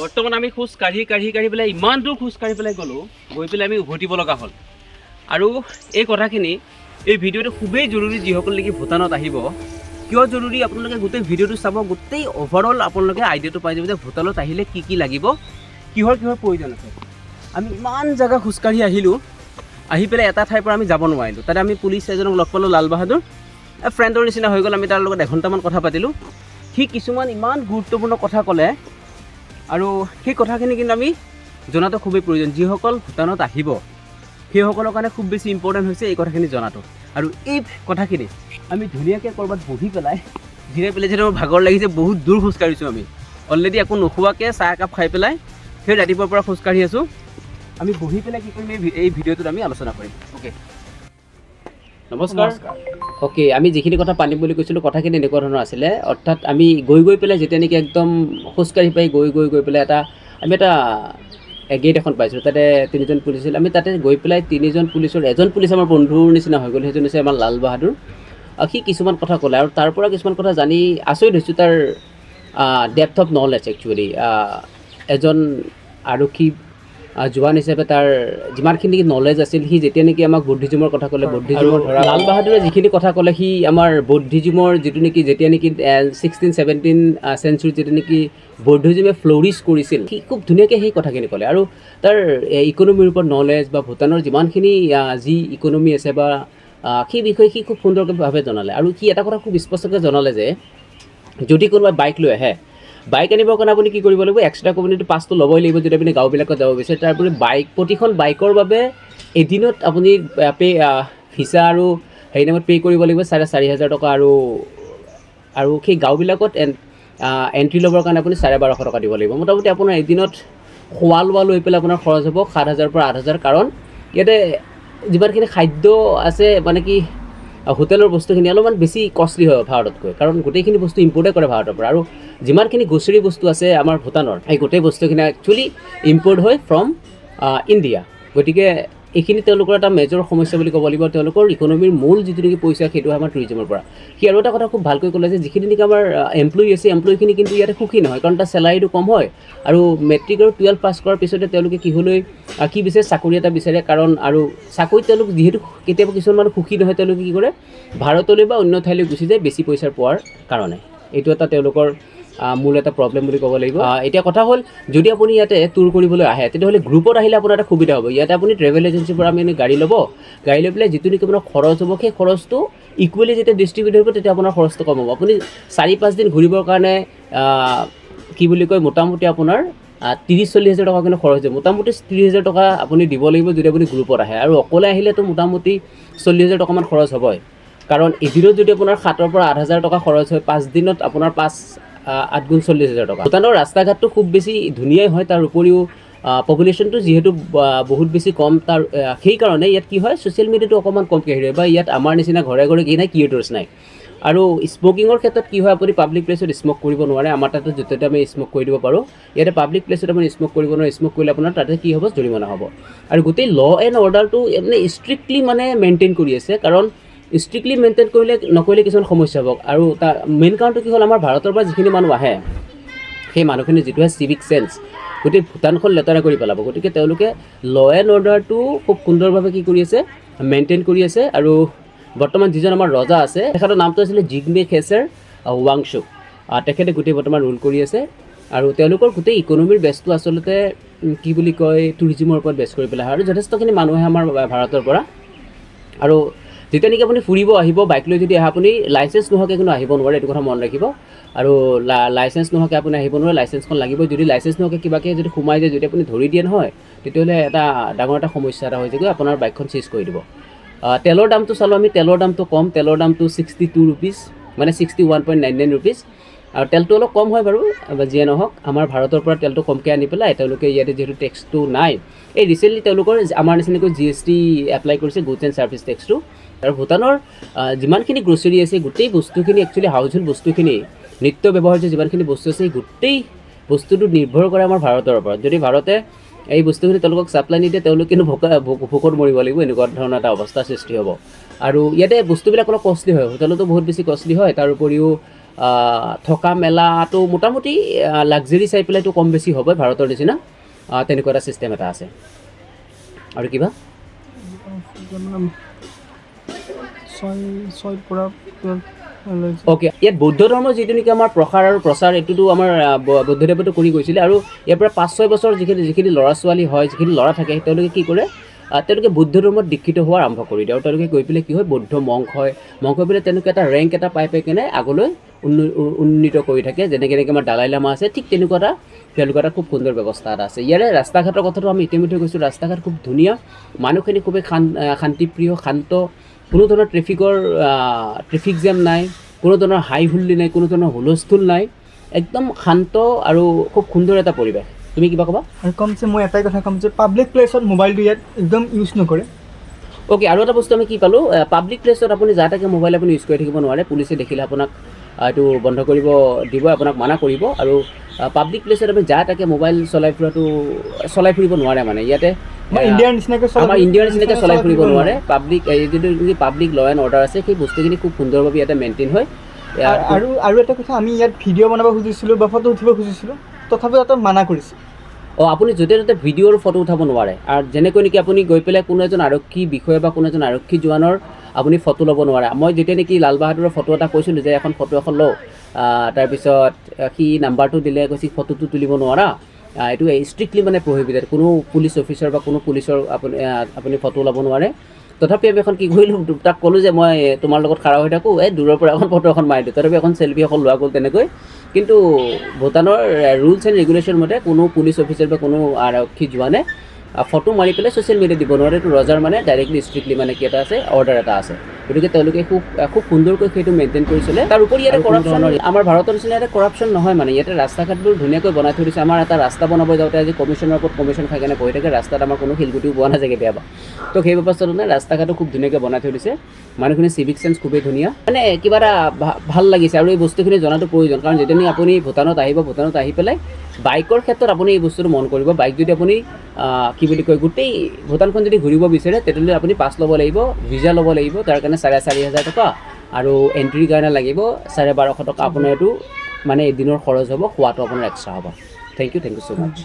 বৰ্তমান আমি খোজ কাঢ়ি পেলাই ইমান দূৰ খোজ কাঢ়ি পেলাই গ'লোঁ, গৈ পেলাই আমি উভতিব লগা হ'ল। আৰু এই কথাখিনি এই ভিডিঅ'টো খুবেই জৰুৰী, যিসকল নেকি ভূটানত আহিব। কিয় জৰুৰী আপোনালোকে গোটেই ভিডিঅ'টো চাব, গোটেই অভাৰঅল আপোনালোকে আইডিয়াটো পাই যাব যে ভূটানত আহিলে কি কি লাগিব, কিহৰ প্ৰয়োজন আছে। আমি ইমান জেগা খোজকাঢ়ি আহিলোঁ, আহি পেলাই এটা ঠাইৰ পৰা আমি যাব নোৱাৰিলোঁ। তাতে আমি পুলিচ এজনক লগ পালোঁ, লাল বাহাদুৰ, ফ্ৰেণ্ডৰ নিচিনা হৈ গ'ল। আমি তাৰ লগত এঘণ্টামান কথা পাতিলোঁ। সি কিছুমান ইমান গুৰুত্বপূৰ্ণ কথা ক'লে, আৰু সেই কথাখিনি কিন্তু আমি জনাটো খুবেই প্ৰয়োজন। যিসকল ভূটানত আহিব সেইসকলৰ কাৰণে খুব বেছি ইম্পৰ্টেণ্ট হৈছে এই কথাখিনি জনাটো। আৰু এই কথাখিনি আমি ধুনীয়াকৈ ক'ৰবাত বহি পেলাই জিৰাই পেলাই, যিহেতু ভাগৰ লাগিছে, বহুত দূৰ খোজকাঢ়িছোঁ আমি অলৰেডি, একো নোখোৱাকৈ চাহ একাপ খাই পেলাই সেই ৰাতিপুৱাৰ পৰা খোজকাঢ়ি আছোঁ। আমি বহি পেলাই কি কৰিম, এই ভিডিঅ'টোত আমি আলোচনা কৰিম। অ'কে, নমস্কাৰ। অ'কে, আমি যিখিনি কথা পাতিম বুলি কৈছিলোঁ, কথাখিনি এনেকুৱা ধৰণৰ আছিলে। অৰ্থাৎ আমি গৈ পেলাই যেতিয়া নেকি একদম খোজকাঢ়ি পাই গৈ পেলাই আমি এটা গেট এখন পাইছিলোঁ। তাতে 3জন পুলিচ আছিল। আমি তাতে গৈ পেলাই 3জন পুলিচৰ এজন পুলিচ আমাৰ বন্ধুৰ নিচিনা হৈ গ'ল। সেইজন হৈছে আমাৰ লাল বাহাদুৰ। সি কিছুমান কথা ক'লে, আৰু তাৰ পৰা কিছুমান কথা জানি আচৰিত হৈছোঁ, তাৰ ডেপথ অফ নলেজ। একচুৱেলি এজন আৰক্ষী জোৱান হিচাপে তাৰ যিমানখিনি নলেজ আছিল, সি যেতিয়া নেকি আমাক বৌদ্ধিজমৰ কথা ক'লে, বৌদ্ধিজমৰ ধৰা লাল বাহাদুৰে যিখিনি কথা ক'লে, সি আমাৰ বৌদ্ধিজমৰ যিটো নেকি যেতিয়া নেকি 16-17 চেঞ্চুৰীত যেতিয়া নেকি বৌদ্ধিজমে ফ্লৰিছ কৰিছিল, সি খুব ধুনীয়াকৈ সেই কথাখিনি ক'লে। আৰু তাৰ ইকনমিৰ ওপৰত নলেজ বা ভূটানৰ যিমানখিনি যি ইকনমি আছে বা সেই বিষয়ে সি খুব সুন্দৰভাৱে জনালে। আৰু সি এটা কথা খুব স্পষ্টকৈ জনালে যে যদি কোনোবাই বাইক লৈ আহে, বাইক আনিবৰ কাৰণে আপুনি কি কৰিব লাগিব, এক্সট্ৰা কমিউনিটি পাছটো ল'বই লাগিব যদি আপুনি গাঁওবিলাকত যাব বিচাৰে। তাৰপৰি প্ৰতিখন বাইকৰ বাবে এদিনত আপুনি ভিছা আৰু হেৰি নামত পে' কৰিব লাগিব 4,500 টকা। আৰু সেই গাঁওবিলাকত এণ্ট্ৰি ল'বৰ কাৰণে আপুনি 1250 টকা দিব লাগিব। মোটামুটি আপোনাৰ এদিনত খোৱা লোৱা লৈ পেলাই আপোনাৰ খৰচ হ'ব 7,000 পৰা 8,000। কাৰণ ইয়াতে যিমানখিনি খাদ্য আছে, মানে কি হোটেলৰ বস্তুখিনি অলপমান বেছি কষ্টলি হয় ভাৰততকৈ, কাৰণ গোটেইখিনি বস্তু ইম্পৰ্টেই কৰে ভাৰতৰ পৰা। আৰু যিমানখিনি গ্ৰ'চাৰী বস্তু আছে আমাৰ ভূটানৰ, এই গোটেই বস্তুখিনি একচুৱেলি ইম্পৰ্ট হয় ফ্ৰম ইণ্ডিয়া। গতিকে এইখিনি তেওঁলোকৰ এটা মেজৰ সমস্যা বুলি ক'ব লাগিব। তেওঁলোকৰ ইকনমিৰ মূল যিটো নেকি পইচা, সেইটো হয় আমাৰ টুৰিজমৰ পৰা। সি আৰু এটা কথা খুব ভালকৈ ক'লে যে যিখিনি নেকি আমাৰ এমপ্লয়ী আছে, এমপ্লয়ীখিনি কিন্তু ইয়াতে সুখী নহয়, কাৰণ তাৰ চেলাৰীটো কম হয়। আৰু মেট্ৰিক আৰু 12 পাছ কৰাৰ পিছতে তেওঁলোকে কি বিচাৰে, চাকৰি এটা বিচাৰে। কাৰণ আৰু চাকৰিত তেওঁলোক যিহেতু কেতিয়াবা কিছুমান মানুহ সুখী নহয়, তেওঁলোকে কি কৰে, ভাৰতলৈ বা অন্য ঠাইলৈ গুচি যায় বেছি পইচাৰ পোৱাৰ কাৰণে। এইটো এটা তেওঁলোকৰ মূল এটা প্ৰব্লেম বুলি ক'ব লাগিব। এতিয়া কথা হ'ল, যদি আপুনি ইয়াতে টুৰ কৰিবলৈ আহে, তেতিয়াহ'লে গ্ৰুপত আহিলে আপোনাৰ এটা সুবিধা হ'ব। ইয়াতে আপুনি ট্ৰেভেল এজেঞ্চিৰ পৰা আমি গাড়ী ল'ব, গাড়ী লৈ পেলাই যিটো নেকি আপোনাৰ খৰচ হ'ব, সেই খৰচটো ইকুৱেলি যেতিয়া ডিষ্ট্ৰিবিউট হ'ব, তেতিয়া আপোনাৰ খৰচটো কম হ'ব। আপুনি 4-5 দিন ঘূৰিবৰ কাৰণে কি বুলি কয়, মোটামুটি আপোনাৰ 30-40 হাজাৰ টকা কিন্তু খৰচ হ'ব। মোটামুটি 30 হাজাৰ টকা আপুনি দিব লাগিব যদি আপুনি গ্ৰুপত আহে। আৰু অকলে আহিলেতো মোটামুটি 40 হাজাৰ টকামান খৰচ হ'বই। কাৰণ এদিনত যদি আপোনাৰ 7,000 পৰা 8,000 টকা খৰচ হয়, 5 দিনত আপোনাৰ 8 গুণ 40 হাজাৰ টকা। ভূটানৰ ৰাস্তা ঘাটটো খুব বেছি ধুনীয়াই হয়। তাৰ উপৰিও পপুলেশ্যনটো যিহেতু বহুত বেছি কম, সেইকাৰণে ইয়াত কি হয়, ছ'চিয়েল মিডিয়াটো অকণমান কমকৈ হেৰি হয়, বা ইয়াত আমাৰ নিচিনা ঘৰে ঘৰে কি নাই, ক্ৰিয়েটৰ্ছ নাই। আৰু স্মকিঙৰ ক্ষেত্ৰত কি হয়, আপুনি পাব্লিক প্লেছত স্মক কৰিব নোৱাৰে। আমাৰ তাতে য'তে আমি স্মক কৰি দিব পাৰোঁ, ইয়াতে পাব্লিক প্লেছত আপুনি স্মক কৰিব নোৱাৰে। স্মক কৰিলে আপোনাৰ তাতে কি হ'ব, জৰিমনা হ'ব। আৰু গোটেই ল' এণ্ড অৰ্ডাৰটো মানে ষ্ট্ৰিক্টলি মানে মেইনটেইন কৰি আছে। কাৰণ ষ্ট্ৰিক্টলি মেইনটেইন নকৰিলে কিছুমান সমস্যা হ'ব। আৰু তাৰ মেইন কাৰণটো কি হ'ল, আমাৰ ভাৰতৰ পৰা যিখিনি মানুহ আহে, সেই মানুহখিনি যিটোহে চিভিক চেন্স, গোটেই ভূটানখন লেতেৰা কৰি পেলাব। গতিকে তেওঁলোকে ল' এণ্ড অৰ্ডাৰটো খুব সুন্দৰভাৱে কি কৰি আছে, মেইনটেইন কৰি আছে। আৰু বৰ্তমান যিজন আমাৰ ৰজা আছে, তেখেতৰ নামটো আছিলে জিগমে খেছাৰ ৱাংচুক। তেখেতে গোটেই বৰ্তমান ৰুল কৰি আছে। আৰু তেওঁলোকৰ গোটেই ইকনমিৰ বেছটো আচলতে কি বুলি কয়, টুৰিজিমৰ ওপৰত বেছ কৰি পেলাই হয়। আৰু যথেষ্টখিনি মানুহ আহে আমাৰ ভাৰতৰ পৰা। আৰু যেতিয়া নেকি আপুনি ফুৰিব আহিব, বাইক লৈ যদি আহে, আপুনি লাইচেঞ্চ নোহোৱাকৈ কিন্তু আহিব নোৱাৰে, এইটো কথা মন ৰাখিব। আৰু লাইচেঞ্চ নোহোৱাকৈ আপুনি আহিব নোৱাৰে, লাইচেঞ্চখন লাগিব। যদি লাইচেঞ্চ নোহোৱাকৈ কিবাকৈ যদি সোমাই যায়, যদি আপুনি ধৰি দিয়ে নহয়, তেতিয়াহ'লে এটা ডাঙৰ এটা সমস্যা এটা হৈ যায়গৈ, আপোনাৰ বাইকখন চিজ কৰি দিব। তেলৰ দামটো চালোঁ আমি, তেলৰ দামটো কম। তেলৰ দামটো 62 ৰুপিজ, মানে 61.99 ৰুপিজ। আৰু তেলটো অলপ কম হয় বাৰু, যিয়ে নহওক। আমাৰ ভাৰতৰ পৰা তেলটো কমকৈ আনি পেলাই তেওঁলোকে ইয়াতে যিহেতু টেক্সটো নাই, এই ৰিচেণ্টলি তেওঁলোকৰ আমাৰ নিচিনাকৈ GST এপ্লাই কৰিছে, গুডছ এণ্ড ছাৰ্ভিচ টেক্সটো। আৰু ভূটানৰ যিমানখিনি গ্ৰ'চাৰী আছে, গোটেই বস্তুখিনি একচুৱেলি হাউচহোল্ড বস্তুখিনি, নিত্য ব্যৱহাৰ্য যিমানখিনি বস্তু আছে, এই গোটেই বস্তুটো নিৰ্ভৰ কৰে আমাৰ ভাৰতৰ ওপৰত। যদি ভাৰতে এই বস্তুখিনি তেওঁলোকক ছাপ্লাই নিদিয়ে, তেওঁলোক কিন্তু ভোকত মৰিব লাগিব, এনেকুৱা ধৰণৰ এটা অৱস্থাৰ সৃষ্টি হ'ব। আৰু ইয়াতে বস্তুবিলাক অলপ কষ্টলি হয়, হোটেলতো বহুত বেছি কষ্টলি হয়। তাৰ উপৰিও থকা মেলাটো মোটামুটি লাক্সাৰী চাই পেলাইতো কম বেছি হ'বই ভাৰতৰ নিচিনা তেনেকুৱা এটা ছিষ্টেম এটা আছে আৰু কিবা অ'কে ইয়াত বৌদ্ধ ধৰ্মৰ যিটো নেকি আমাৰ প্ৰসাৰ আৰু প্ৰচাৰ এইটোতো আমাৰ বুদ্ধদেৱতো কৰি গৈছিলে আৰু ইয়াৰ পৰা 5-6 বছৰ যিখিনি ল'ৰা ছোৱালী হয় যিখিনি ল'ৰা থাকে তেওঁলোকে কি কৰে তেওঁলোকে বৌদ্ধ ধৰ্মত দীক্ষিত হোৱা আৰম্ভ কৰি দিয়ে আৰু তেওঁলোকে গৈ পেলাই কি হয় বৌদ্ধ মংক হৈ পেলাই তেওঁলোকে এটা ৰেংক এটা পাই কেনে আগলৈ উন্নীত কৰি থাকে যেনেকৈ আমাৰ দালাই লামা আছে ঠিক তেনেকুৱা এটা তেওঁলোকৰ এটা খুব সুন্দৰ ব্যৱস্থা এটা আছে ইয়াৰে ৰাস্তা ঘাটৰ কথাটো আমি ইতিমধ্যে কৈছোঁ ৰাস্তা ঘাট খুব ধুনীয়া মানুহখিনি খুবেই শান্তিপ্ৰিয় শান্ত কোনো ধৰণৰ ট্ৰেফিক জেম নাই কোনো ধৰণৰ হাই হুল্লি নাই কোনো ধৰণৰ হুলস্থুল নাই একদম শান্ত আৰু খুব সুন্দৰ এটা পৰিৱেশ তুমি কিবা ক'বা আৰু কম যে মই এটাই কথা ক'ম যে পাব্লিক প্লেচত মোবাইলটো ইয়াত একদম ইউজ নকৰে অ'কে আৰু এটা বস্তু আমি কি পালোঁ পাব্লিক প্লেচত আপুনি যা তাকে মোবাইল আপুনি ইউজ কৰি থাকিব নোৱাৰে পুলিচে দেখিলে আপোনাক এইটো বন্ধ কৰিব দিব আপোনাক মানা কৰিব আৰু পাব্লিক প্লেচত আপুনি যা তাকে মোবাইল চলাই ফুৰিব নোৱাৰে মানে ইয়াতে আমাৰ ইণ্ডিয়াৰ নিচিনাকৈ চলাই ফুৰিব নোৱাৰে যিটো পাব্লিক ল' এণ্ড অৰ্ডাৰ আছে সেই বস্তুখিনি খুব সুন্দৰভাৱে ইয়াতে মেইনটেইন হয় আৰু এটা কথা আমি ইয়াত ভিডিঅ' বনাব খুজিছিলোঁ বা ফটো উঠিব খুজিছিলোঁ তথাপিও তাতে মানা কৰিছে আপুনি য'তে ত'তে ভিডিঅ' আৰু ফটো উঠাব নোৱাৰে আৰু যেনেকৈ নেকি আপুনি গৈ পেলাই কোনো এজন আৰক্ষী বিষয়া বা কোনো এজন আৰক্ষী জোৱানৰ আপুনি ফটো ল'ব নোৱাৰে মই যেতিয়া নেকি লাল বাহাদুৰৰ ফটো এটা কৈছিলোঁ যে ফটো এখন লওঁ তাৰপিছত সি নাম্বাৰটো দিলে কৈছে ফটোটো তুলিব নোৱাৰা এইটো ষ্ট্ৰিক্টলি মানে প্ৰহিবিটেড কোনো পুলিচ অফিচাৰ বা কোনো পুলিচৰ আপুনি ফটো ল'ব নোৱাৰে তথাপি আমি এখন কি কৰিলোঁ তাক ক'লোঁ যে মই তোমাৰ লগত খাৰা হৈ থাকোঁ দূৰৰ পৰা এখন ফটো এখন মাৰি দিওঁ তথাপি এখন চেল্ফি এখন লোৱা গ'ল তেনেকৈ কিন্তু ভূটানৰ ৰুলছ এণ্ড ৰেগুলেশ্যন মতে কোনো পুলিচ অফিচাৰ বা কোনো আৰক্ষী জোৱানে ফটো মাৰি পেলাই ছ'চিয়েল মিডিয়াত দিব নোৱাৰে এইটো ৰজাৰ মানে ডাইৰেক্টলি ষ্ট্ৰিক্টলি মানে কি এটা আছে অৰ্ডাৰ এটা আছে গতিকে তেওঁলোকে খুব সুন্দৰকৈ সেইটো মেইনটেইন কৰিছিলে তাৰ উপৰি ইয়াতে কৰাপশ্যন আমাৰ ভাৰতৰ নিচিনা ইয়াতে কৰাপশ্যন নহয় মানে ইয়াতে ৰাস্তা ঘাটবোৰ ধুনীয়াকৈ বনাই থৈ দিছে আমাৰ এটা ৰাস্তা বনাব যাওঁতে আজি কমিশ্যনৰ ওপৰত কমিশ্যন খাই কেনে বহি থাকে ৰাস্তাত আমাৰ কোনো শিলগুটিও পোৱা নাযায় কেতিয়াবা তো সেই ব্যৱস্থাটো নাই ৰাস্তা ঘাটো খুব ধুনীয়াকৈ বনাই থৈ দিছে মানুহখিনি চিভিক চেন্স খুবেই ধুনীয়া মানে কিবা এটা ভাল লাগিছে আৰু এই বস্তুখিনি জনাটো প্ৰয়োজন কাৰণ যেতিয়া আপুনি ভূটানত আহি পেলাই বাইকৰ ক্ষেত্ৰত আপুনি এই বস্তুটো মন কৰিব বাইক যদি আপুনি কি বুলি কয় গোটেই ভূটানখন যদি ঘূৰিব বিচাৰে তেতিয়াহ'লে আপুনি পাছ ল'ব লাগিব ভিজা ল'ব লাগিব তাৰ কাৰণে 4,500 টকা আৰু এণ্ট্ৰিৰ কাৰণে লাগিব 1250 টকা আপোনাৰ এইটো মানে এদিনৰ খৰচ হ'ব খোৱাটো আপোনাৰ এক্সট্ৰা হ'ব থেংক ইউ ছ' মাছ